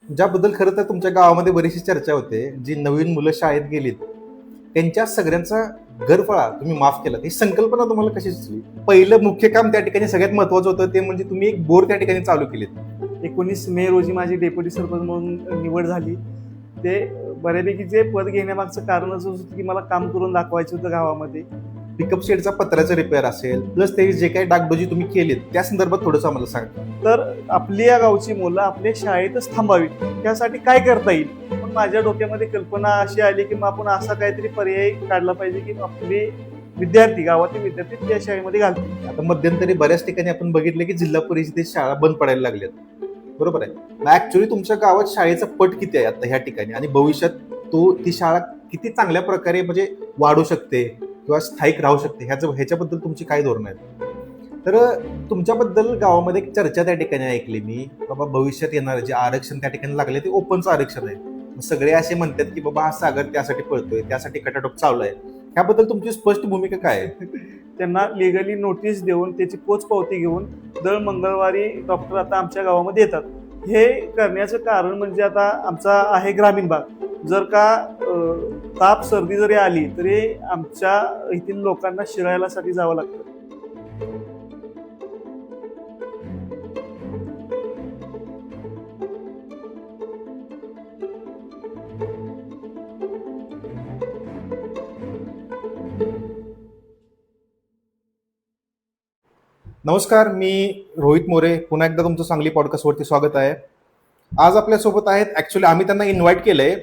ज्याबद्दल खरं तर तुमच्या गावामध्ये बरीचशी चर्चा होते. जी नवीन मुलं शाळेत गेलीत, त्यांच्या सगळ्यांचा गैरफाळा तुम्ही माफ केलात. ही संकल्पना तुम्हाला कशी सुचली? पहिलं मुख्य काम त्या ठिकाणी सगळ्यात महत्त्वाचं होतं ते म्हणजे तुम्ही एक बोर त्या ठिकाणी चालू केलीत. 19 मे रोजी माझी डेप्युटी सरपंच म्हणून निवड झाली. ते बऱ्यापैकी जे पद घेण्यामागचं कारणच होतं की मला काम करून दाखवायचं होतं गावामध्ये. पिकअप शेडचा पत्र्याचा रिपेअर असेल, प्लस ते जे काही डागडोजी तुम्ही केलीत, त्या संदर्भात थोडंसं आम्हाला सांगा. तर आपली या गावची मुलं आपल्या शाळेतच थांबावी त्यासाठी काय करता येईल? पण माझ्या डोक्यामध्ये कल्पना अशी आली की मग आपण असा काहीतरी पर्याय काढला पाहिजे की आपले विद्यार्थी, गावातील विद्यार्थी त्या शाळेमध्ये घालतील. आता मध्यंतरी बऱ्याच ठिकाणी आपण बघितलं की जिल्हा परिषदेत शाळा बंद पडायला लागल्यात. बरोबर आहे. मग ऍक्च्युली तुमच्या गावात शाळेचा पट किती आहे आता ह्या ठिकाणी आणि भविष्यात ती शाळा किती चांगल्या प्रकारे म्हणजे वाढू शकते किंवा स्थायिक राहू शकते ह्याच्याबद्दल तुमची काय धोरण आहेत? तर तुमच्याबद्दल गावामध्ये एक चर्चा त्या ठिकाणी ऐकली मी, बाबा भविष्यात येणारं जे आरक्षण त्या ठिकाणी लागले ते ओपनचं आरक्षण आहे. मग सगळे असे म्हणतात की बाबा हा सागर त्यासाठी पळतोय, त्यासाठी खटाटोप चालू आहे. ह्याबद्दल तुमची स्पष्ट भूमिका काय आहे? त्यांना लिगली नोटीस देऊन त्याची पोचपावती घेऊन दर मंगळवारी डॉक्टर आता आमच्या गावामध्ये येतात. हे करण्याचं कारण म्हणजे आता आमचा आहे ग्रामीण भाग. जर का ताप सर्दी जरी आली तरी आमच्या येथील लोकांना शिरायलासाठी जावं लागतं. नमस्कार, मी रोहित मोरे. पुन्हा एकदा तुमचं सांगली पॉडकास्टवरती स्वागत आहे. आज आपल्यासोबत आहेत, ॲक्च्युली आम्ही त्यांना इन्व्हाइट केलंय.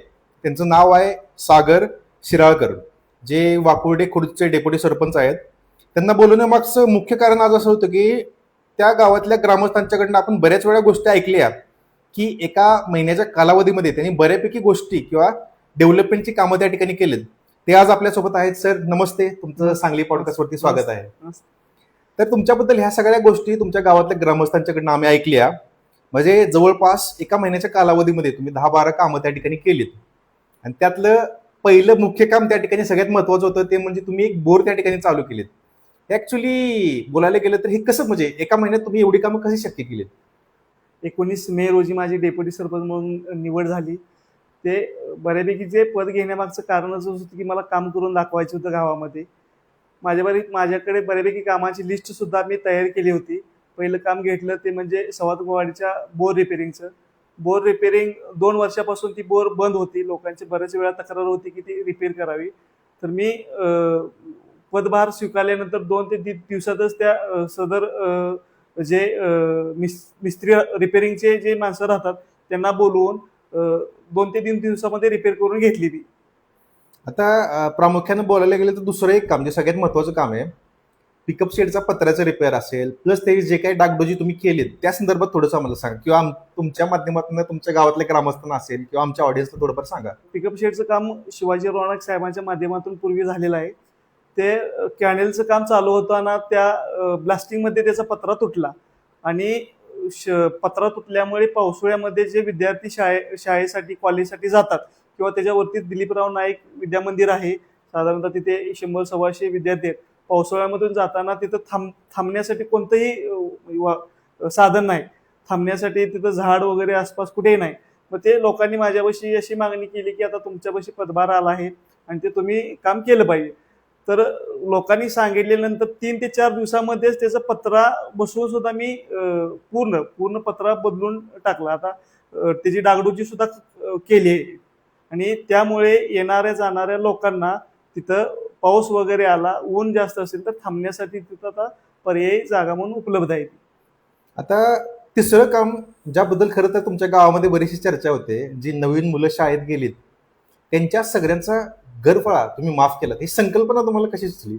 त्यांचं नाव आहे सागर शिराळकर, जे वाकुर्डे खुर्दचे डेप्युटी सरपंच आहेत. त्यांना बोलवण्यामागचं मुख्य कारण आज असं होतं की त्या गावातल्या ग्रामस्थांच्याकडनं आपण बऱ्याच वेळा गोष्टी ऐकल्या की एका महिन्याच्या कालावधीमध्ये त्यांनी बऱ्यापैकी गोष्टी किंवा डेव्हलपमेंटची कामं त्या ठिकाणी केलीत. ते आज आपल्यासोबत आहेत. सर नमस्ते, तुमचं सांगली पॉडकास्टवरती स्वागत आहे. तर तुमच्याबद्दल ह्या सगळ्या गोष्टी तुमच्या गावातल्या ग्रामस्थांच्याकडनं आम्ही ऐकल्या. म्हणजे जवळपास एका महिन्याच्या कालावधीमध्ये तुम्ही 10-12 कामं त्या ठिकाणी केलीत आणि त्यातलं पहिलं मुख्य काम त्या ठिकाणी सगळ्यात महत्त्वाचं होतं ते म्हणजे तुम्ही एक बोर त्या ठिकाणी चालू केलीत. ऍक्च्युली बोलायला गेलं तर हे कसं, म्हणजे एका महिन्यात तुम्ही एवढी कामं कशी शक्य केलीत? 19 मे रोजी माझी डेप्युटी सरपंच म्हणून निवड झाली. ते बऱ्यापैकी जे पद घेण्यामागचं कारणच होतं की मला काम करून दाखवायचं होतं गावामध्ये. माझ्याकडे बऱ्यापैकी कामाची लिस्ट सुद्धा मी तयार केली होती. पहिलं काम घेतलं ते म्हणजे सवातगवाडीच्या बोर रिपेअरिंगचं. बोर रिपेअरिंग 2 वर्षापासून ती बोर बंद होती. लोकांची बऱ्याच वेळा तक्रार होती की ती रिपेअर करावी. तर मी पदभार स्वीकारल्यानंतर 2 ते 3 दिवसातच त्या सदर जे मिस्त्री रिपेअरिंगचे जे माणसं राहतात त्यांना बोलवून 2 ते 3 दिवसामध्ये रिपेअर करून घेतली ती. आता प्रामुख्याने बोलायला गेलं तर दुसरं एक काम जे सगळ्यात महत्त्वाचं काम आहे, पिकअप शेडचा पत्र्याचा रिपेअर असेल, प्लस ते जे काही डागडोजी तुम्ही केलीत त्या संदर्भात थोडंसं आम्हाला सांगा, किंवा तुमच्या माध्यमातून तुमच्या गावातल्या ग्रामस्थांना असेल किंवा आमच्या ऑडियन्सला थोडंफार सांगा. पिकअप शेडचं काम शिवाजी रोणाक साहेबांच्या माध्यमातून पूर्वी झालेलं आहे. ते कॅनेलचं काम चालू होताना त्या ब्लास्टिंगमध्ये त्याचा पत्रा तुटला आणि पत्रा तुटल्यामुळे पावसाळ्यामध्ये जे विद्यार्थी शाळेसाठी कॉलेजसाठी जातात किंवा त्याच्यावरती दिलीपराव नाईक विद्या मंदिर आहे, साधारणतः तिथे 100-125 विद्यार्थी आहेत. पावसाळ्यामधून जाताना तिथं थांबण्यासाठी कोणतंही साधन नाही. थांबण्यासाठी तिथं झाड वगैरे आसपास कुठेही नाही. मग ते लोकांनी माझ्यापाशी अशी मागणी केली की आता तुमच्यापाशी पदभार आला आहे आणि ते तुम्ही काम केलं पाहिजे. तर लोकांनी सांगितल्यानंतर 3 ते 4 दिवसामध्येच त्याचा पत्रा बसवून सुद्धा मी पूर्ण पत्रा बदलून टाकला. आता त्याची डागडुजी सुद्धा केली आहे आणि त्यामुळे येणाऱ्या जाणाऱ्या लोकांना तिथं पाऊस वगैरे आला, ऊन जास्त असेल तर थांबण्यासाठी तिथं आता पर्यायी जागा म्हणून उपलब्ध आहे. आता तिसरं काम ज्याबद्दल खरं तर तुमच्या गावामध्ये बरीचशी चर्चा होते, जी नवीन मुलं शाळेत गेलीत त्यांच्या सगळ्यांचा गैरफाळा तुम्ही माफ केलात. ही संकल्पना तुम्हाला कशी सुचली?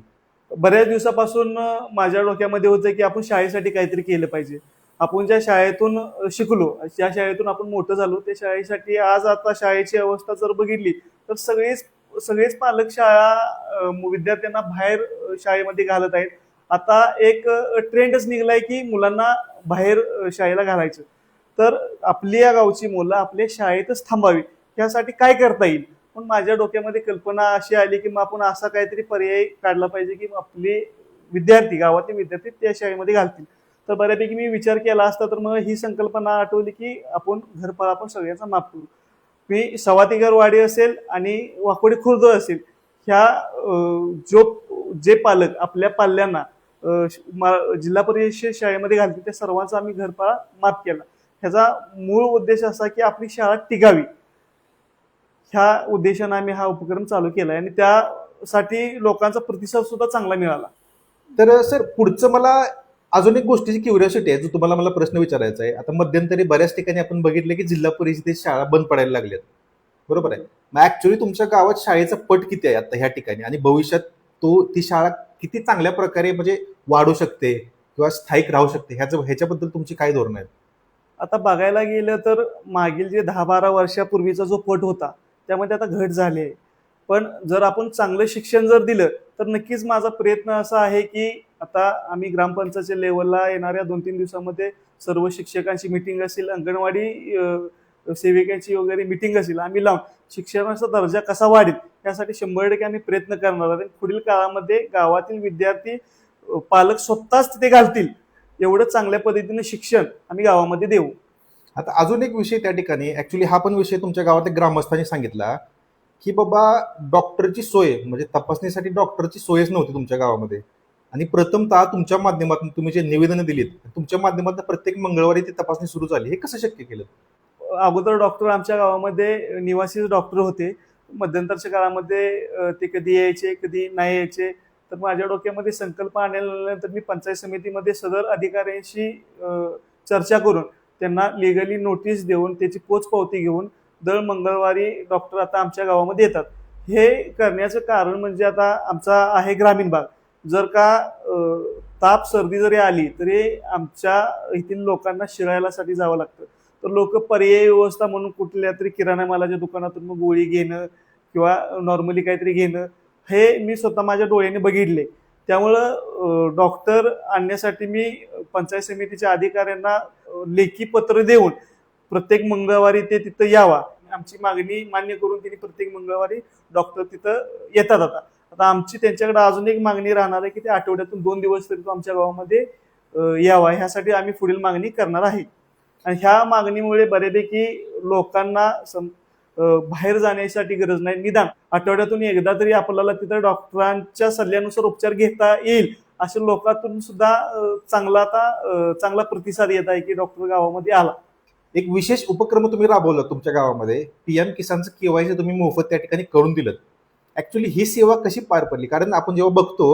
बऱ्याच दिवसापासून माझ्या डोक्यामध्ये होतं की आपण शाळेसाठी काहीतरी केलं पाहिजे. आपण ज्या शाळेतून शिकलो, ज्या शाळेतून आपण मोठं झालो, त्या शाळेसाठी आज आता शाळेची अवस्था जर बघितली तर सगळेच पालक विद्यार्थ्यांना बाहेर शाळेमध्ये घालत आहेत. आता एक ट्रेंडच निघलाय की मुलांना बाहेर शाळेला घालायचं. तर आपली या गावची मुलं आपल्या शाळेतच थांबावी यासाठी काय करता येईल? पण माझ्या डोक्यामध्ये कल्पना अशी आली की मग आपण असा काहीतरी पर्याय काढला पाहिजे की आपले विद्यार्थी, गावातील विद्यार्थी त्या शाळेमध्ये घालतील. तर बऱ्यापैकी मी विचार केला असता तर मग ही संकल्पना आठवली की आपण घरफळ आपण सगळ्यांचा माफ करू. मी सवातीगर वाडी असेल आणि वाकोडी खुर्द असेल ह्या जे पालक आपल्या पाल्यांना जिल्हा परिषद शाळेमध्ये घालतील त्या सर्वांचा आम्ही घरफाळा माफ केला. ह्याचा मूळ उद्देश असा की आपली शाळा टिकावी, ह्या उद्देशाने आम्ही हा उपक्रम चालू केलाय आणि त्यासाठी लोकांचा प्रतिसाद सुद्धा चांगला मिळाला. तर सर पुढचं मला अजून एक गोष्टीची क्युरिओसिटी आहे जो तुम्हाला मला प्रश्न विचारायचा आहे. आता मध्यंतरी बऱ्याच ठिकाणी आपण बघितलं की जिल्हा परिषदेत शाळा बंद पडायला लागल्यात, बरोबर आहे. मग ऍक्च्युअली तुमच्या गावात शाळेचा पट किती आहे आता ह्या ठिकाणी आणि भविष्यात ती शाळा किती चांगल्या प्रकारे म्हणजे वाढू शकते किंवा स्थायिक राहू शकते ह्याच्याबद्दल तुमची काय धोरण आहेत? आता बघायला गेलं तर मागील जे 10-12 वर्षापूर्वीचा जो पट होता त्यामध्ये आता घट झाली आहे. पण जर आपण चांगलं शिक्षण जर दिलं तर नक्कीच माझा प्रयत्न असा आहे की आता आम्ही ग्रामपंचायतच्या लेवलला येणाऱ्या 2-3 दिवसामध्ये सर्व शिक्षकांची मिटिंग असेल, अंगणवाडी सेविकांची वगैरे मिटिंग असेल, आम्ही लावून शिक्षणाचा दर्जा कसा वाढेल यासाठी 100% आम्ही प्रयत्न करणार आहोत. पुढील काळामध्ये गावातील विद्यार्थी पालक स्वतःच तिथे घालतील एवढं चांगल्या पद्धतीने शिक्षण आम्ही गावामध्ये देऊ. आता अजून एक विषय त्या ठिकाणी, ऍक्च्युली हा पण विषय तुमच्या गावातल्या ग्रामस्थांनी सांगितला की बाबा डॉक्टरची सोय म्हणजे तपासणीसाठी डॉक्टरची सोयच नव्हती तुमच्या गावामध्ये आणि प्रथमतः तुमच्या माध्यमातून तुम्ही जे निवेदनं दिलीत तुमच्या माध्यमातून प्रत्येक मंगळवारी ती तपासणी सुरू झाली. हे कसं शक्य केलं? अगोदर डॉक्टर आमच्या गावामध्ये निवासी डॉक्टर होते. मध्यंतरच्या काळामध्ये ते कधी यायचे कधी नाही यायचे. तर माझ्या डोक्यामध्ये संकल्प आणल्यानंतर मी पंचायत समितीमध्ये सदर अधिकाऱ्यांशी चर्चा करून त्यांना लिगली नोटीस देऊन त्याची पोचपावती घेऊन दर मंगळवारी डॉक्टर आता आमच्या गावामध्ये येतात. हे करण्याचं कारण म्हणजे आता आमचा आहे ग्रामीण भाग. जर का ताप सर्दी जरी आली तरी आमच्या येथील लोकांना शिरायलासाठी जावं लागतं. तर लोक पर्यायी व्यवस्था म्हणून कुठल्या तरी किराणा मालाच्या दुकानातून मग गोळी घेणं किंवा नॉर्मली काहीतरी घेणं हे मी स्वतः माझ्या डोळ्याने बघितले. त्यामुळं डॉक्टर आणण्यासाठी मी पंचायत समितीच्या अधिकाऱ्यांना लेखी पत्र देऊन प्रत्येक मंगळवारी ते तिथं यावा आमची मागणी मान्य करून त्यांनी प्रत्येक मंगळवारी डॉक्टर तिथं येतात. आता आमची त्यांच्याकडे अजून एक मागणी राहणार आहे की ते आठवड्यातून 2 दिवस तरी तो आमच्या गावामध्ये यावा. ह्यासाठी आम्ही पुढील मागणी करणार आहे. आणि ह्या मागणीमुळे बऱ्यापैकी लोकांना बाहेर जाण्यासाठी गरज नाही, निदान आठवड्यातून एकदा तरी आपल्याला तिथं डॉक्टरांच्या सल्ल्यानुसार उपचार घेता येईल अशा लोकांतून सुद्धा चांगला प्रतिसाद येत आहे की डॉक्टर गावामध्ये आला. एक विशेष उपक्रम तुम्ही राबवला तुमच्या गावामध्ये, पीएम किसानचं केवायसी तुम्ही मोफत त्या ठिकाणी करून दिलं. ऍक्च्युली ही सेवा कशी पार पडली? कारण आपण जेव्हा बघतो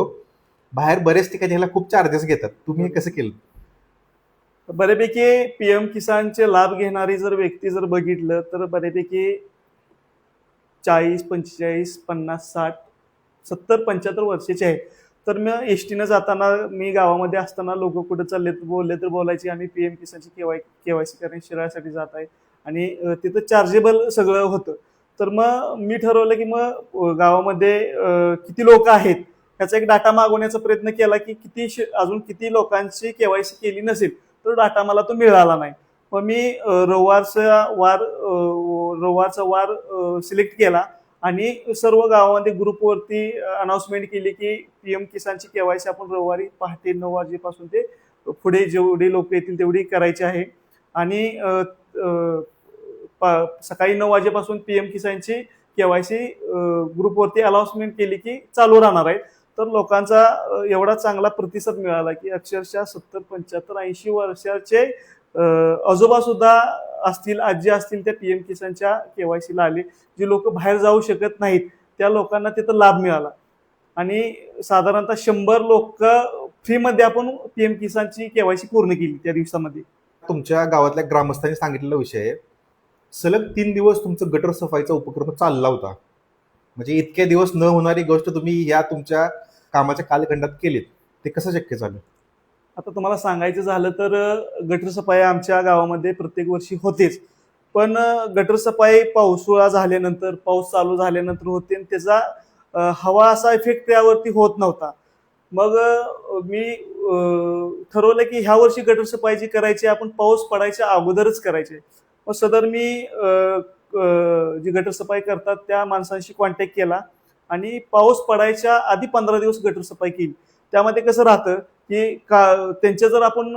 बाहेर बऱ्याच ठिकाणी ह्याला खूप चार्जेस घेतात, तुम्ही हे कसं केलं? बऱ्यापैकी पीएम किसानचे लाभ घेणारी जर व्यक्ती जर बघितलं तर बऱ्यापैकी 40, 45, 50, 60, 70, 75 वर्षाचे आहेत. तर मग एसटीनं जाताना मी गावामध्ये असताना लोक कुठे चालले बोलले तर बोलायचे आम्ही पीएम किसानची केवायसी करणे शिराळ्यासाठी जात आहे आणि तिथं चार्जेबल सगळं होतं. तर मग मी ठरवलं की मग गावामध्ये किती लोक आहेत ह्याचा एक डाटा मागवण्याचा प्रयत्न केला की अजून किती लोकांची केवायसी केली नसेल तो डाटा मला तो मिळाला नाही. मग मी रविवारचा वार सिलेक्ट केला आणि सर्व गावामध्ये ग्रुपवरती अनाउन्समेंट केली की पीएम किसानची केवायसी आपण रविवारी पहाटे 9 वाजेपासून ते पुढे जेवढे लोक येतील तेवढी करायची आहे. आणि सकाळी 9 वाजेपासून पीएम किसानची केवायसी ग्रुपवरती अनाउन्समेंट केली की चालू राहणार आहे. तर लोकांचा एवढा चांगला प्रतिसाद मिळाला की अक्षरशः 70, 75, 80 वर्षाचे आजोबा सुद्धा असतील, आजी असतील, त्या पीएम किसानच्या केवायसीला आले. जी लोक बाहेर जाऊ शकत नाहीत त्या लोकांना तिथं लाभ मिळाला आणि साधारणतः 100 लोक फ्रीमध्ये आपण पीएम किसानची केवायसी पूर्ण केली त्या दिवसामध्ये. तुमच्या गावातल्या ग्रामस्थांनी सांगितलेला विषय आहे, सलग 3 दिवस तुमचं गटर सफाईचा उपक्रम चालला होता. म्हणजे इतके दिवस न होणारी गोष्ट तुम्ही या तुमच्या कामाच्या कालखंडात केलीत, ते कसं शक्य झालं? आता तुम्हाला सांगायचं झालं तर गटर सफाई आमच्या गावामध्ये प्रत्येक वर्षी होतेच. पण गटर सफाई पावसाळा झाल्यानंतर पाऊस चालू झाल्यानंतर होते आणि त्याचा हवा असा इफेक्ट त्यावरती होत नव्हता. मग मी ठरवलं की ह्या वर्षी गटर सफाई जी करायची आपण पाऊस पडायच्या अगोदरच करायची. मग सदर मी जी गटर सफाई करतात त्या माणसांशी कॉन्टॅक्ट केला आणि पाऊस पडायच्या आधी 15 दिवस गटर सफाई केली. त्यामध्ये कसं राहतं की त्यांच्या जर आपण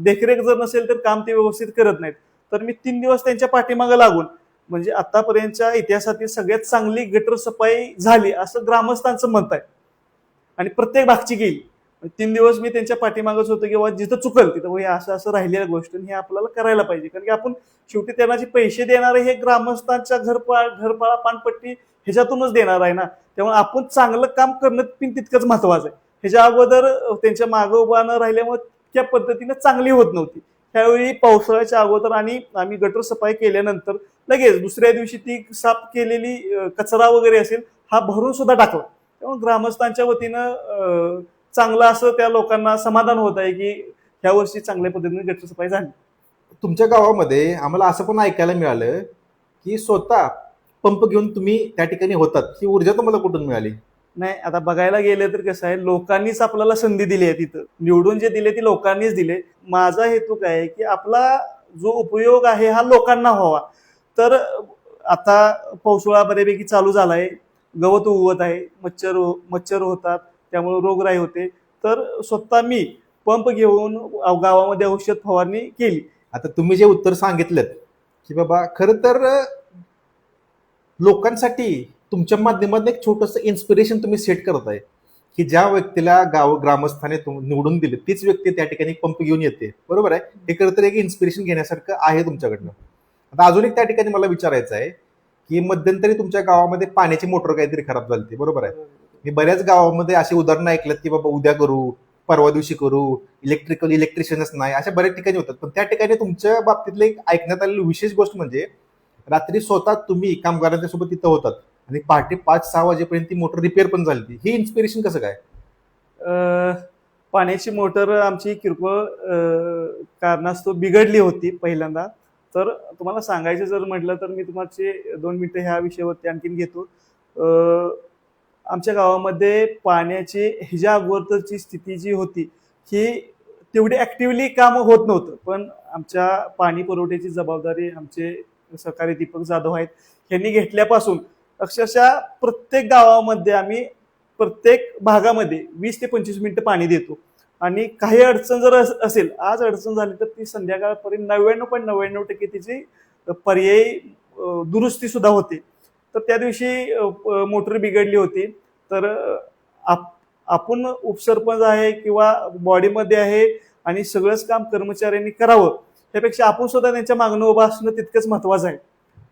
देखरेख जर नसेल तर काम ते व्यवस्थित करत नाहीत. तर मी 3 दिवस त्यांच्या पाठीमागे लागून म्हणजे आतापर्यंतच्या इतिहासातील सगळ्यात चांगली गटर सफाई झाली असं ग्रामस्थांचं मत आहे आणि प्रत्येक भागची गेली. 3 दिवस मी त्यांच्या पाठीमागच होतो की जिथं चुकल तिथं हे असं असं राहिलेल्या गोष्ट हे आपल्याला करायला पाहिजे, कारण की आपण शेवटी त्यांना जे पैसे देणारे हे ग्रामस्थांच्या घरपाळा पानपट्टी ह्याच्यातूनच देणार आहे ना. त्यामुळे आपण चांगलं काम करणं पण तितकंच महत्वाचं आहे. ह्याच्या अगोदर त्यांच्या मागं उभा न राहिल्यामुळे त्या पद्धतीनं चांगली होत नव्हती. त्यावेळी पावसाळ्याच्या अगोदर आणि आम्ही गटर सफाई केल्यानंतर लगेच दुसऱ्या दिवशी ती साफ केलेली कचरा वगैरे असेल हा भरून सुद्धा टाकला. त्यामुळे ग्रामस्थांच्या वतीनं चांगलं असं त्या लोकांना समाधान होत आहे की ह्या वर्षी चांगल्या पद्धतीने गटर सफाई झाली. तुमच्या गावामध्ये आम्हाला असं पण ऐकायला मिळालं की स्वतः पंप घेऊन तुम्ही त्या ठिकाणी होतात, ही ऊर्जा तुम्हाला कुठून मिळाली? नाही, आता बघायला गेलं तर कसं आहे, लोकांनीच आपल्याला संधी दिली आहे. तिथं निवडून जे दिले ती लोकांनीच दिले. माझा हेतू काय आहे की आपला जो उपयोग आहे हा लोकांना व्हावा. तर आता पावसाळा बऱ्यापैकी चालू झालाय, गवत उगवत आहे, मच्छर होतात, त्यामुळे रोगराई होते. तर स्वतः मी पंप घेऊन गावामध्ये औषध फवारणी केली. आता तुम्ही जे उत्तर सांगितलं की बाबा खरं तर लोकांसाठी तुमच्या माध्यमातून एक छोटंसं इन्स्पिरेशन तुम्ही सेट करताय की ज्या व्यक्तीला ग्रामस्थाने निवडून दिले तीच व्यक्ती त्या ठिकाणी पंप घेऊन येते, बरोबर आहे. हे खरं तर एक इन्स्पिरेशन घेण्यासारखं आहे तुमच्याकडनं. आता अजून एक त्या ठिकाणी मला विचारायचं आहे की मध्यंतरी तुमच्या गावामध्ये पाण्याची मोटर काहीतरी खराब झाली, बरोबर आहे. मी बऱ्याच गावामध्ये अशी उदाहरणं ऐकल्यात की बाबा उद्या करू, परवा दिवशी करू, इलेक्ट्रिशियनच नाही, अशा बऱ्याच ठिकाणी होतात. पण त्या ठिकाणी तुमच्या बाबतीतलं एक ऐकण्यात आलेली विशेष गोष्ट म्हणजे रात्री स्वतः तुम्ही कामगारांच्या सोबत तिथं होतात आणि पहाटे 5-6 वाजेपर्यंत ती मोटर रिपेअर पण झाली. ही इन्स्पिरेशन कसं काय? पाण्याची मोटर आमची किरकोळ कारणास्तव बिघडली होती पहिल्यांदा. तर तुम्हाला सांगायचं जर म्हटलं तर मी तुम्हाला 2 मिनिटं ह्या विषयावरती आणखीन घेतो. आमच्या गावामध्ये पाण्याची ह्याच्या अगोदरची स्थिती जी होती ही तेवढी ऍक्टिव्हली काम होत नव्हतं. पण आमच्या पाणी पुरवठ्याची जबाबदारी आमचे सहकारी दीपक जाधव आहेत, यांनी घेतल्यापासून अक्षरशः प्रत्येक गावामध्ये आम्ही प्रत्येक भागामध्ये 20 ते 25 मिनिटं पाणी देतो. आणि काही अडचण जर असेल, आज अडचण झाली तर ती संध्याकाळपर्यंत 99.99% तिची पर्यायी दुरुस्ती सुद्धा होते. तर त्या दिवशी मोटर बिघडली होती. तर आपण उपसरपंच आहे किंवा बॉडीमध्ये आहे आणि सगळंच काम कर्मचाऱ्यांनी करावं, त्यापेक्षा आपण सुद्धा त्यांच्या मागणं उभं असणं तितकंच महत्वाचं आहे.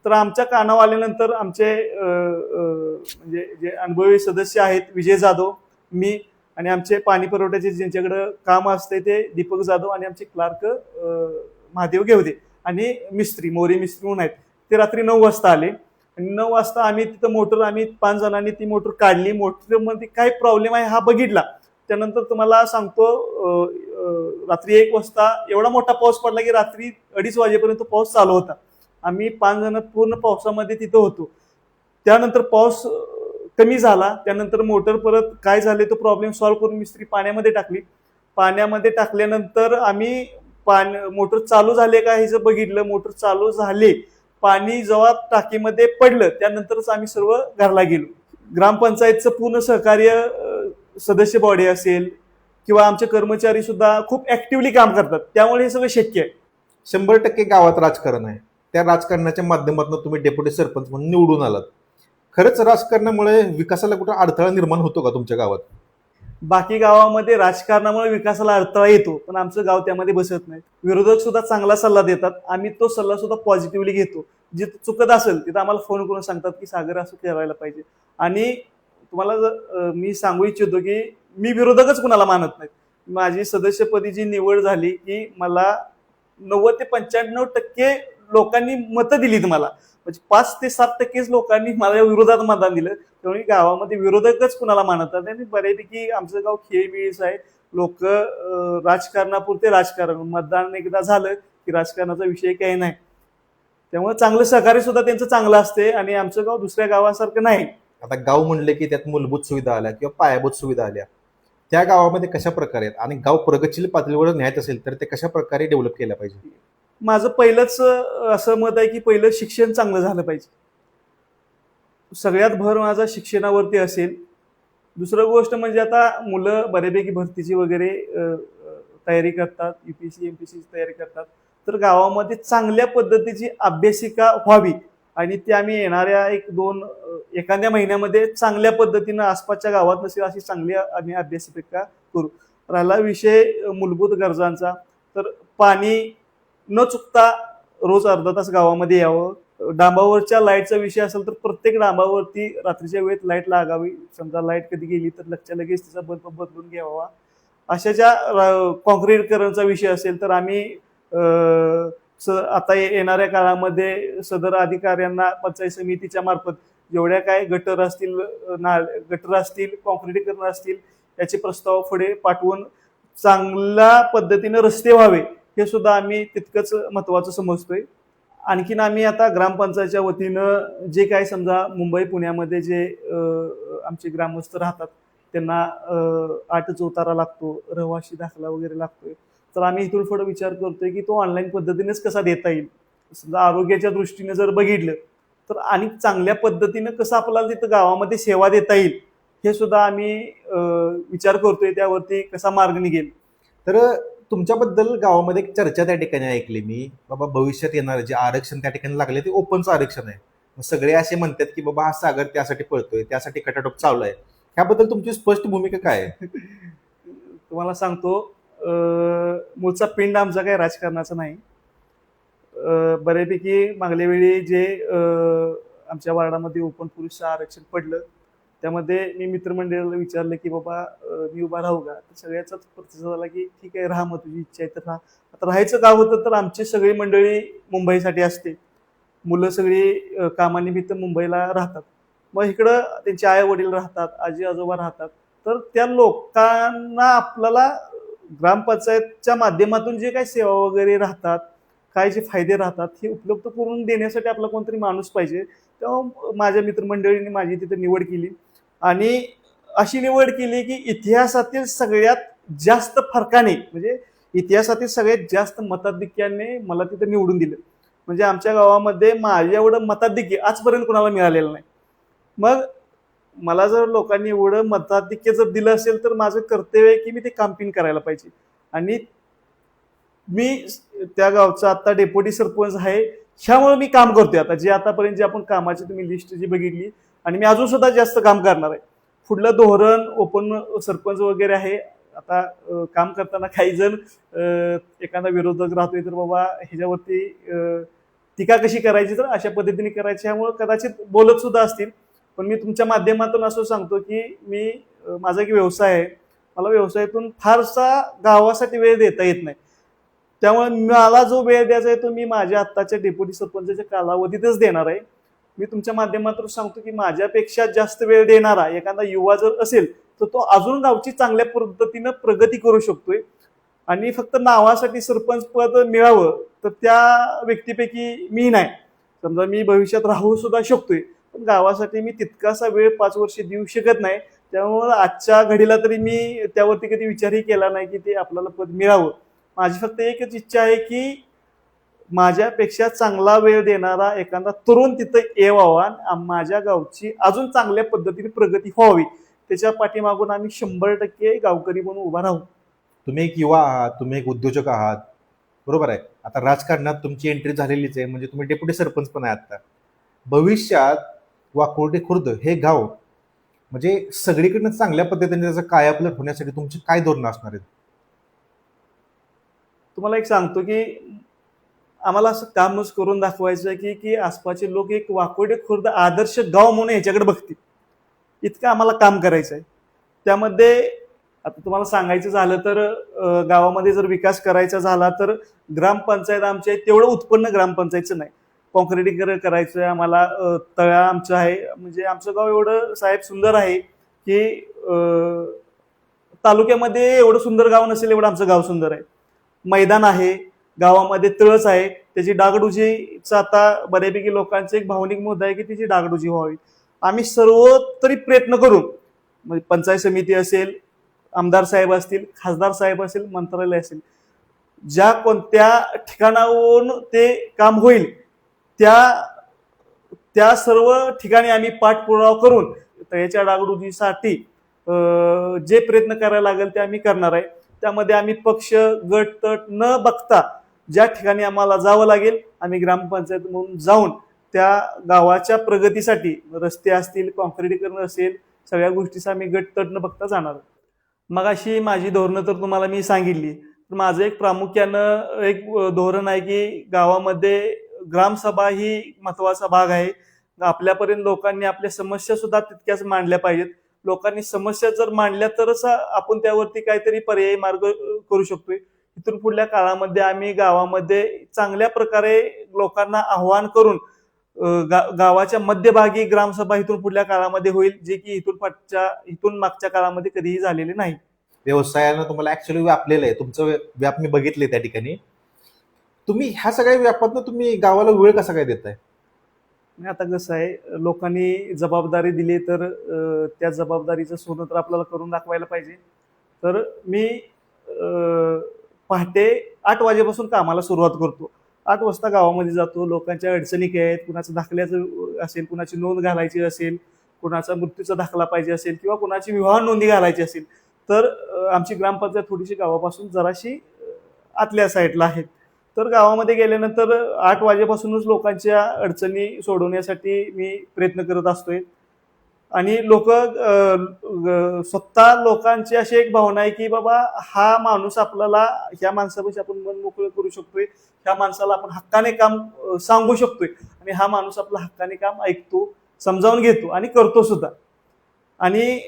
तर आमच्या कानावर आल्यानंतर आमचे म्हणजे जे अनुभवी सदस्य आहेत, विजय जाधव, मी आणि आमचे पाणी पुरवठ्याचे ज्यांच्याकडे काम असते ते दीपक जाधव आणि आमचे क्लार्क महादेव घेवदे आणि मिस्त्री मोरे मिस्त्री म्हणून आहेत, ते रात्री 9 वाजता आले. आणि 9 वाजता आम्ही तिथं आम्ही 5 जणांनी ती मोटर काढली. मोटरमध्ये काय प्रॉब्लेम आहे हा बघितला. त्यानंतर तुम्हाला सांगतो, रात्री 1 वाजता एवढा मोठा पाऊस पडला की रात्री 2:30 वाजेपर्यंत पाऊस चालू होता. आम्ही 5 जण पूर्ण पावसामध्ये तिथं होतो. त्यानंतर पाऊस कमी झाला. त्यानंतर मोटर परत काय झाले तो प्रॉब्लेम सॉल्व्ह करून मिस्त्री पाण्यामध्ये टाकली. पाण्यामध्ये टाकल्यानंतर आम्ही मोटर चालू झाले का हे बघितलं. मोटर चालू झाले, पाणी जेव्हा टाकीमध्ये पडलं त्यानंतरच आम्ही सर्व घरला गेलो. ग्रामपंचायतचं पूर्ण सहकार्य, सदस्य बॉडी असेल किंवा आमचे कर्मचारी सुद्धा खूप ऍक्टिव्हली काम करतात, त्यामुळे हे सगळं शक्य आहे. 100% गावात राजकारण आहे. त्या राजकारणाच्या माध्यमातून तुम्ही डेप्युटी सरपंच म्हणून निवडून आलात. खरंच राजकारणामुळे विकासाला कुठं अडथळा निर्माण होतो का तुमच्या गावात? बाकी गावामध्ये राजकारणामुळे विकासाला अडथळा येतो, पण आमचं गाव त्यामध्ये बसत नाही. विरोधक सुद्धा चांगला सल्ला देतात, आम्ही तो सल्ला सुद्धा पॉझिटिव्हली घेतो. जिथं चुकत असेल तिथं आम्हाला फोन करून सांगतात की सागर असं करायला पाहिजे. आणि तुम्हाला जर मी सांगू इच्छितो की मी विरोधकच कुणाला मानत नाही. माझी सदस्यपदी जी निवड झाली की मला 90 ते 95% लोकांनी मतं दिलीत मला, म्हणजे 5 ते 7% लोकांनी मला विरोधात मतदान दिलं. त्यामुळे गावामध्ये विरोधकच कुणाला मानतात आणि बऱ्यापैकी आमचं गाव खेळबिळीच आहे. लोक राजकारणापुरते राजकारण, मतदान एकदा झालं की राजकारणाचा विषय काही नाही. त्यामुळे चांगलं सहकार्य सुद्धा त्यांचं चांगलं असते आणि आमचं गाव दुसऱ्या गावासारखं नाही. आता गाव म्हणले की त्यात मूलभूत सुविधा आल्या किंवा पायाभूत सुविधा आल्या, त्या गावामध्ये कशा प्रकारे आहेत आणि गाव प्रगतशील पातळीवर न्यायचं असेल तर ते कशा प्रकारे डेव्हलप केलं पाहिजे? माझं पहिलंच असं मत आहे की पहिलं शिक्षण चांगलं झालं पाहिजे. सगळ्यात भर माझा शिक्षणावरती असेल. दुसरं गोष्ट म्हणजे आता मुलं बऱ्यापैकी भरतीची वगैरे तयारी करतात, UPSC MPSC तयारी करतात. तर गावामध्ये चांगल्या पद्धतीची अभ्यासिका व्हावी आणि ती आम्ही येणाऱ्या एक दोन एखाद्या महिन्यामध्ये चांगल्या पद्धतीनं आसपासच्या गावात नसेल अशी चांगली आम्ही अभ्यासिका करू. राहिला विषय मूलभूत गरजांचा, तर पाणी न चुकता रोज अर्धा तास गावामध्ये यावं. डांबावरच्या लाईटचा विषय असेल तर प्रत्येक डांबावरती रात्रीच्या वेळेत लाईट लागावी. समजा लाईट कधी गेली तर लगेच तिचा बल्ब बदलून घ्यावा. अशा ज्या कॉन्क्रीटकरणचा विषय असेल तर आम्ही आता येणाऱ्या काळामध्ये सदर अधिकाऱ्यांना पंचायत समितीच्या मार्फत जेवढ्या काय गटर असतील कॉन्क्रीटीकरण असतील याचे प्रस्ताव पुढे पाठवून चांगल्या पद्धतीने रस्ते व्हावे हे सुद्धा आम्ही तितकंच महत्वाचं समजतोय. आणखीन आम्ही आता ग्रामपंचायतच्या वतीनं जे काय समजा मुंबई पुण्यामध्ये जे आमचे ग्रामस्थ राहतात त्यांना 8 चौतारा लागतो, रहिवाशी दाखला वगैरे लागतोय, तर आम्ही इथून पुढे विचार करतोय की तो ऑनलाईन पद्धतीनेच कसा देता येईल. समजा आरोग्याच्या दृष्टीने जर बघितलं तर आणि चांगल्या पद्धतीनं कसं आपल्याला तिथं गावामध्ये सेवा देता येईल हे सुद्धा आम्ही विचार करतोय. त्यावरती कसा मार्ग निघेल. तर तुमच्याबद्दल गावामध्ये एक चर्चा त्या ठिकाणी ऐकली मी, बाबा भविष्यात येणार जे आरक्षण त्या ठिकाणी लागले ते ओपनचं आरक्षण आहे. मग सगळे असे म्हणतात की बाबा हा सागर त्यासाठी पळतोय, त्यासाठी कटाटोप चालू आहे. ह्याबद्दल तुमची स्पष्ट भूमिका काय आहे? तुम्हाला सांगतो, मूळचा पिंड आमचा काही राजकारणाचा नाही. बऱ्यापैकी मागल्या वेळी जे आमच्या वार्डामध्ये ओपन पुरुष आरक्षण पडलं त्यामध्ये मी मित्रमंडळाला विचारलं की बाबा मी उभा राहू का, तर सगळ्याचाच प्रतिसाद आला की ठीक आहे राहा, मग तुझी इच्छा आहे तर राहा. आता राहायचं गाव होतं तर आमची सगळी मंडळी मुंबईसाठी असते, मुलं सगळी कामानिमित्त मुंबईला राहतात. मग इकडं त्यांचे आई वडील राहतात, आजी आजोबा राहतात. तर त्या लोकांना आपल्याला ग्रामपंचायतच्या माध्यमातून जे काही सेवा वगैरे राहतात, काय जे फायदे राहतात हे उपलब्ध करून देण्यासाठी आपला कोणतरी माणूस पाहिजे. तेव्हा माझ्या मित्रमंडळींनी माझी तिथे निवड केली आणि अशी निवड केली की इतिहासातील सगळ्यात जास्त फरकाने, म्हणजे इतिहासातील सगळ्यात जास्त मताधिक्याने मला तिथे निवडून दिलं. म्हणजे आमच्या गावामध्ये माझ्या एवढं मताधिक्य आजपर्यंत कोणाला मिळालेलं नाही. मग मला जर लोकांनी एवढं मताधिक्य जर दिलं असेल तर माझं कर्तव्य आहे की मी ते कामपिन करायला पाहिजे. आणि मी त्या गावचा आता डेप्युटी सरपंच आहे, ह्यामुळे मी काम करतोय. आता जे आतापर्यंत जे आपण कामाची तुम्ही लिस्ट जी बघितली आणि मी अजून सुद्धा जास्त काम करणार आहे. पुढलं धोरण ओपन सरपंच वगैरे आहे. आता काम करताना काही जण एखादा विरोधक राहतोय तर बाबा ह्याच्यावरती टीका कशी करायची तर अशा पद्धतीने करायची, ह्यामुळे कदाचित बोलत सुद्धा असतील. पण मी तुमच्या माध्यमातून असं सांगतो की मी माझा एक व्यवसाय आहे, मला व्यवसायातून फारसा गावासाठी वेळ देता येत नाही. त्यामुळे मला जो वेळ द्यायचा आहे तो मी माझ्या आत्ताच्या डेप्युटी सरपंचाच्या कालावधीतच देणार आहे. मी तुमच्या माध्यमातून सांगतो की माझ्यापेक्षा जास्त वेळ देणारा एखादा युवा जर असेल तर तो अजून गावची चांगल्या पद्धतीनं प्रगती करू शकतोय. आणि फक्त नावासाठी सरपंच पद मिळावं तर त्या व्यक्तीपैकी मी नाही. समजा मी भविष्यात राहू सुद्धा शकतोय, पण गावासाठी मी तितकासा वेळ 5 वर्ष देऊ शकत नाही. त्यामुळे आजच्या घडीला तरी मी त्यावरती कधी विचारही केला नाही की ते आपल्याला पद मिळावं. माझी फक्त एकच इच्छा आहे की माझ्यापेक्षा चांगला वेळ देणारा एखादा तरुण तिथं यावा, माझ्या गावची अजून चांगल्या पद्धतीने प्रगती व्हावी. त्याच्या पाठीमागून आम्ही 100% गावकरी म्हणून उभा राहू. तुम्ही एक युवा आहात, तुम्ही एक उद्योजक आहात, बरोबर आहे. आता राजकारणात तुमची एंट्री झालेलीच आहे, म्हणजे तुम्ही डेप्युटी सरपंच पण आहे. आता भविष्यात वाकोर्डे खुर्द हे गाव म्हणजे सगळीकडनं चांगल्या पद्धतीने त्याचं कायापालट होण्यासाठी तुमची काय धोरणं असणार आहेत? तुम्हाला एक सांगतो की आम्हाला असं कामच करून दाखवायचं आहे की आसपासचे लोक एक वाकोर्डे खुर्द आदर्श गाव म्हणून याच्याकडे बघतील, इतकं आम्हाला काम करायचं आहे. त्यामध्ये आता तुम्हाला सांगायचं झालं तर गावामध्ये जर विकास करायचा झाला तर ग्रामपंचायत आमच्या तेवढं उत्पन्न ग्रामपंचायतचं नाही. कॉन्क्रीटीकरण करायचं आहे आम्हाला, तळा आमचं आहे. म्हणजे आमचं गाव एवढं साहेब सुंदर आहे की तालुक्यामध्ये एवढं सुंदर गाव नसेल एवढं आमचं गाव सुंदर आहे. मैदान आहे, गावामध्ये तळच आहे, त्याची डागडुजीचा आता बऱ्यापैकी लोकांचा एक भावनिक मुद्दा आहे की त्याची डागडुजी व्हावी. आम्ही सर्व तरी प्रयत्न करू, म्हणजे पंचायत समिती असेल, आमदार साहेब असतील, खासदार साहेब असेल, मंत्रालय असेल, ज्या कोणत्या ठिकाणावरून ते काम होईल त्या सर्व ठिकाणी आम्ही पाठपुरावा करून तळ्याच्या डागडुजीसाठी जे प्रयत्न करायला लागेल ते आम्ही करणार आहे. त्यामध्ये आम्ही पक्ष गट तट न बघता ज्या ठिकाणी आम्हाला जावं लागेल आम्ही ग्रामपंचायत म्हणून जाऊन त्या गावाच्या प्रगतीसाठी रस्ते असतील, काँक्रिटीकरण असेल, सगळ्या गोष्टीचा आम्ही गट तट न बघता जाणार. मग अशी माझी धोरणं तर तुम्हाला मी सांगितली. तर माझं एक प्रामुख्यानं एक धोरण आहे की गावामध्ये ग्रामसभा ही महत्वाचा भाग आहे. आपल्यापर्यंत लोकांनी आपल्या समस्या सुद्धा तितक्याच मांडल्या पाहिजेत. लोकांनी समस्या जर मांडल्या तरच आपण त्यावरती काहीतरी पर्यायी मार्ग करू शकतोय. इथून पुढल्या काळामध्ये आम्ही गावामध्ये चांगल्या प्रकारे लोकांना आव्हान करून गावाच्या मध्यभागी ग्रामसभा इथून पुढल्या काळामध्ये होईल, जे की इथून मागच्या काळामध्ये कधीही झालेले नाही. व्यवसायानं तुम्हाला ऍक्च्युअली व्यापलेलं आहे, तुमचं व्याप मी बघितले त्या ठिकाणी. तुम्ही ह्या सगळ्या व्यापातनं तुम्ही गावाला वेळ कसा काय देताय? आता कसं आहे, लोकांनी जबाबदारी दिली तर त्या जबाबदारीचं सोनं तर आपल्याला करून दाखवायला पाहिजे. तर मी पहाटे 8 वाजेपासून कामाला सुरुवात करतो. 8 वाजता गावामध्ये जातो. लोकांच्या अडचणी काय आहेत, कुणाचं दाखल्याचं असेल, कुणाची नोंद घालायची असेल, कुणाचा मृत्यूचा दाखला पाहिजे असेल किंवा कुणाची विवाह नोंदी घालायची असेल, तर आमची ग्रामपंचायत थोडीशी गावापासून जराशी आतल्या साईडला आहे. तर गावामध्ये गेल्यानंतर 8 वाजेपासूनच लोकांच्या अडचणी सोडवण्यासाठी मी प्रयत्न करत असतोय. आणि लोक स्वतः लोकांची अशी एक भावना आहे की बाबा हा माणूस आपल्याला, ह्या माणसापाशी आपण मन मोकळं करू शकतोय, ह्या माणसाला आपण हक्काने काम सांगू शकतोय आणि हा माणूस आपलं हक्काने काम ऐकतो, समजावून घेतो आणि करतो सुद्धा. आणि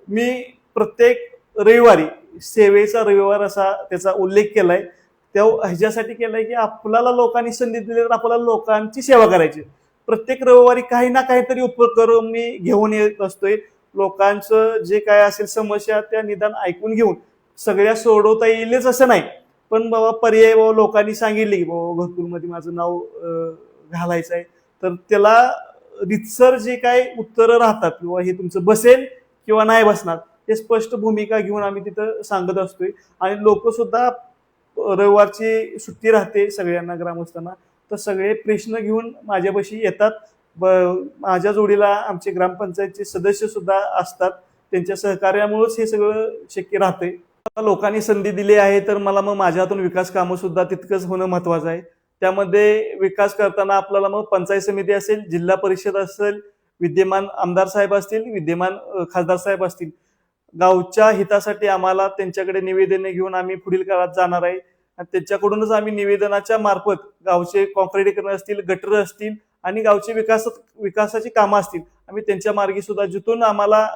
मी प्रत्येक रविवारी सेवेचा रविवार असा त्याचा उल्लेख केलाय. त्या ह्याच्यासाठी केलाय की आपल्याला लोकांनी संधी दिली तर आपल्याला लोकांची सेवा करायची. प्रत्येक रविवारी काही ना काहीतरी उपक्रम मी घेऊन येत असतोय. लोकांचं जे काय असेल समस्या त्या निदान ऐकून घेऊन सगळ्या सोडवता येईलच असं नाही, पण बाबा पर्याय बाबा लोकांनी सांगितले की बाबा घरकुलमध्ये माझं नाव घालायचं आहे, तर त्याला रितसर जे काय उत्तरं राहतात किंवा हे तुमचं बसेल किंवा नाही बसणार हे स्पष्ट भूमिका घेऊन आम्ही तिथं सांगत असतोय. आणि लोक सुद्धा रविवारची सुट्टी राहते सगळ्यांना, ग्रामस्थांना, तर सगळे प्रश्न घेऊन माझ्यापाशी येतात. माझ्या जोडीला आमचे ग्रामपंचायतचे सदस्य सुद्धा असतात. त्यांच्या सहकार्यामुळेच हे सगळं शक्य राहते. लोकांनी संधी दिली आहे तर मला मग माझ्या हातून विकास कामं सुद्धा तितकंच होणं महत्वाचं आहे. त्यामध्ये विकास करताना आपल्याला मग पंचायत समिती असेल, जिल्हा परिषद असेल, विद्यमान आमदार साहेब असतील, विद्यमान खासदार साहेब असतील, गावच्या हितासाठी आम्हाला त्यांच्याकडे निवेदने घेऊन आम्ही पुढील काळात जाणार आहे. आणि त्यांच्याकडूनच आम्ही निवेदनाच्या मार्फत गावचे काँक्रिटीकरण असतील, गटर असतील आणि गावचे विकासाची कामं असतील, आम्ही त्यांच्या मार्गी सुद्धा जिथून आम्हाला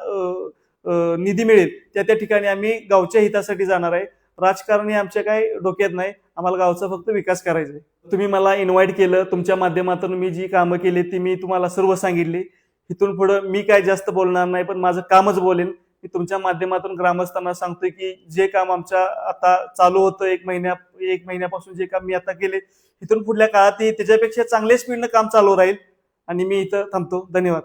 निधी मिळेल त्या ठिकाणी आम्ही गावच्या हितासाठी जाणार आहे. राजकारण हे आमच्या काही डोक्यात नाही, आम्हाला गावचा फक्त विकास करायचा आहे. तुम्ही मला इन्व्हाइट केलं, तुमच्या माध्यमातून मी जी कामं केली ती मी तुम्हाला सर्व सांगितली. इथून पुढं मी काय जास्त बोलणार नाही, पण माझं कामच बोलेन. मी तुमच्या माध्यमातून ग्रामस्थांना सांगतोय की जे काम आमच्या आता चालू होतं एक महिन्यापासून जे काम मी आता केले, इथून पुढल्या काळातही त्याच्यापेक्षा चांगल्या स्पीडनं काम चालू राहील. आणि मी इथं थांबतो. धन्यवाद.